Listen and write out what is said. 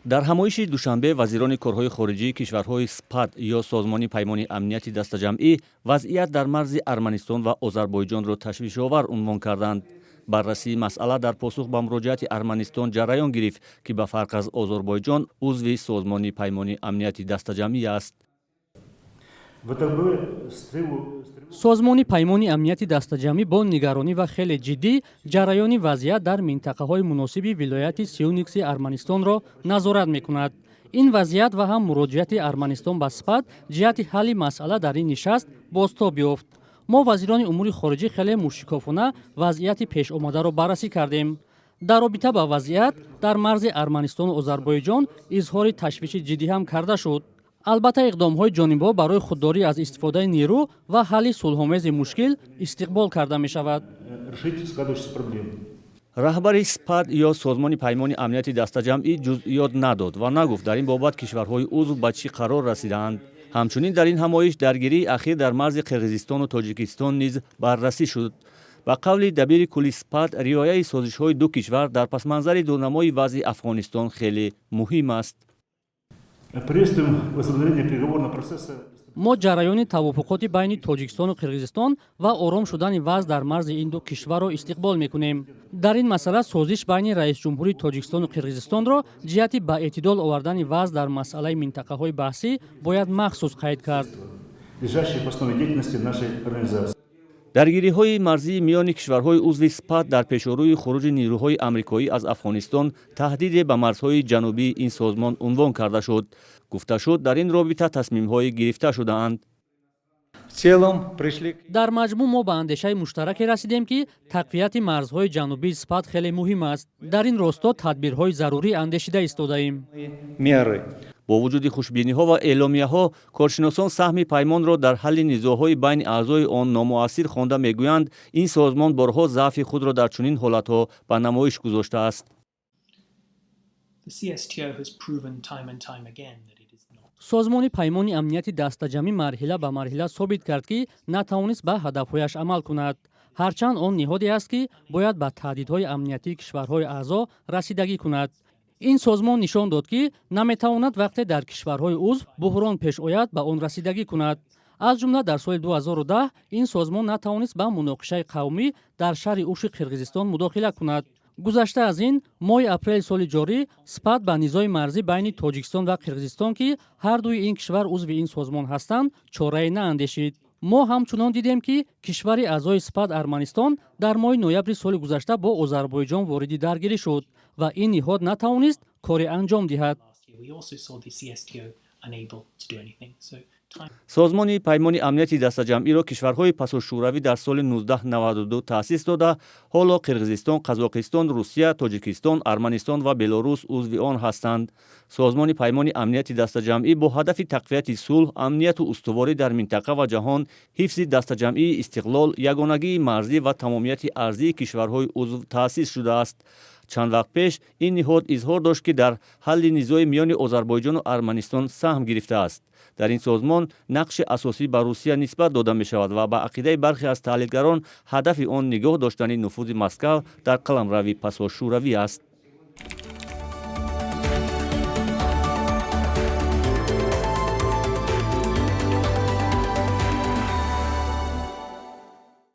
дар ҳамоиши душанбе вазирони корҳои хориҷии кишварҳои СПАД ё Созмони паймони амнияти дастаҷамъӣ вазъият дар марзи Арманистон ва Озарбойҷонро ташвишовар унвон карданд. баррасии масъала дар посух ба муроҷиати Арманистон ҷараён гирифт, ки ба фарқ аз Озарбойҷон узви Созмони паймони амнияти дастаҷамъӣ аст. созмони паймони амнияти дастаҷамъӣ бо нигаронӣ ва хеле ҷиддӣ ҷараёни вазъият дар минтақаҳои муносиби вилояти Сионикси Арманистонро назорат мекунад. ин вазъият ва ҳам муроҷиати Арманистон ба СПАД ҷиҳати ҳалли масъала дар ин нишаст бозтоб ёфт. мо вазирони умури хориҷӣ хеле мушикофона вазъияти пешомадаро баррасӣ кардем. дар робита ба вазъият дар марзи Арманистону Озарбойҷон изҳори ташвиши ҷиддӣ ҳам карда шуд. албатта иқдомҳои ҷонибҳо барои худдорӣ аз истифодаи нерӯ ва ҳалли сулҳомези мушкил истиқбол карда мешавад. раҳбари СПАД ё Созмони паймони амнияти дастаҷамъӣ ҷузъиёт надод ва нагуфт дар ин бобат кишварҳои узв ба чӣ қарор расидаанд. ҳамчунин дар ин ҳамоиш даргирии ахир дар марзи Қирғизистону Тоҷикистон низ баррасӣ шуд. ба қавли дабири кулли СПАД, риояи созишҳои ду кишвар дар пасманзари дурнамои вазъи Афғонистон хеле муҳим аст. мо ҷараёни тавофуқоти байни Тоҷикистону Қирғизистон ва ором шудани вазъ дар марзи ин ду кишварро истиқбол мекунем. дар ин масъала созиш байни раисҷумҳурии Тоҷикистону Қирғизистонро ҷиҳати ба эътидол овардани вазъ дар масъалаи минтақаҳои баҳсӣ бояд махсус қайд кард. даргириҳои марзии миёни кишварҳои узви СПАД дар пешорӯи хуруҷи нерӯҳои амрикоӣ аз Афғонистон таҳдиде ба марзҳои ҷанубии ин созмон унвон карда шуд. гуфта шуд, дар ин робита тасмимҳое гирифта шудаанд. дар маҷмӯъ мо ба андешаи муштараке расидем, ки тақвияти марзҳои ҷанубии СПАД хеле муҳим аст. дар ин росто тадбирҳои зарурӣ андешида истодаем. бо вуҷуди хушбиниҳо ва эъломияҳо, коршиносон саҳми паймонро дар ҳалли низоъҳои байни аъзои он номуассир хонда мегӯянд, ин созмон борҳо заъфи худро дар чунин ҳолатҳо ба намоиш гузоштааст. созмони паймони амнияти дастаҷамъӣ марҳила ба марҳила собит кард, ки натавонист ба ҳадафҳояш амал кунад. ҳарчанд он ниҳоде аст, ки бояд ба таҳдидҳои амниятии кишварҳои аъзо расидагӣ кунад. ин созмон нишон дод, ки наметавонад вақте дар кишварҳои узв буҳрон пеш ояд, ба он расидагӣ кунад. аз ҷумла дар соли 2010 ин созмон натавонист ба муноқишаи қавмӣ дар шаҳри Уши Қирғизистон мудохила кунад. гузашта аз ин, моҳи апрели соли ҷорӣ СПАД ба низои марзӣ байни Тоҷикистон ва Қирғизистон, ки ҳардуи ин кишвар узви ин созмон ҳастанд, чорае наандешид. мо ҳамчунон дидем, ки кишвари аъзои СПАД Арманистон дар моҳи ноябри соли гузашта бо Озарбойҷон вориди даргирӣ шуд ва ин ниҳод натавонист коре анҷом диҳад. созмони паймони амнияти дастаҷамъиро кишварҳои пасушӯравӣ дар соли 1992 таъсис дода, ҳоло Қирғизистон, Қазоқистон, Русия, Тоҷикистон, Арманистон ва Белорус узви он ҳастанд. созмони паймони амнияти дастаҷамъӣ бо ҳадафи тақвияти сулҳ, амнияту устуворӣ дар минтақа ва ҷаҳон, ҳифзи дастаҷамъии истиқлол, ягонагии марзӣ ва тамомияти арзии кишварҳои узв таъсис шудааст. чанд вақт пеш ин ниҳод изҳор дошт, ки дар ҳалли низои миёни Озарбойҷону Арманистон саҳм гирифтааст. дар ин созмон нақши асосӣ ба Русия нисбат дода мешавад ва ба ақидаи бархе аз таҳлилгарон ҳадафи он нигоҳ доштани нуфузи Москав дар қаламрави пасошӯравӣ аст.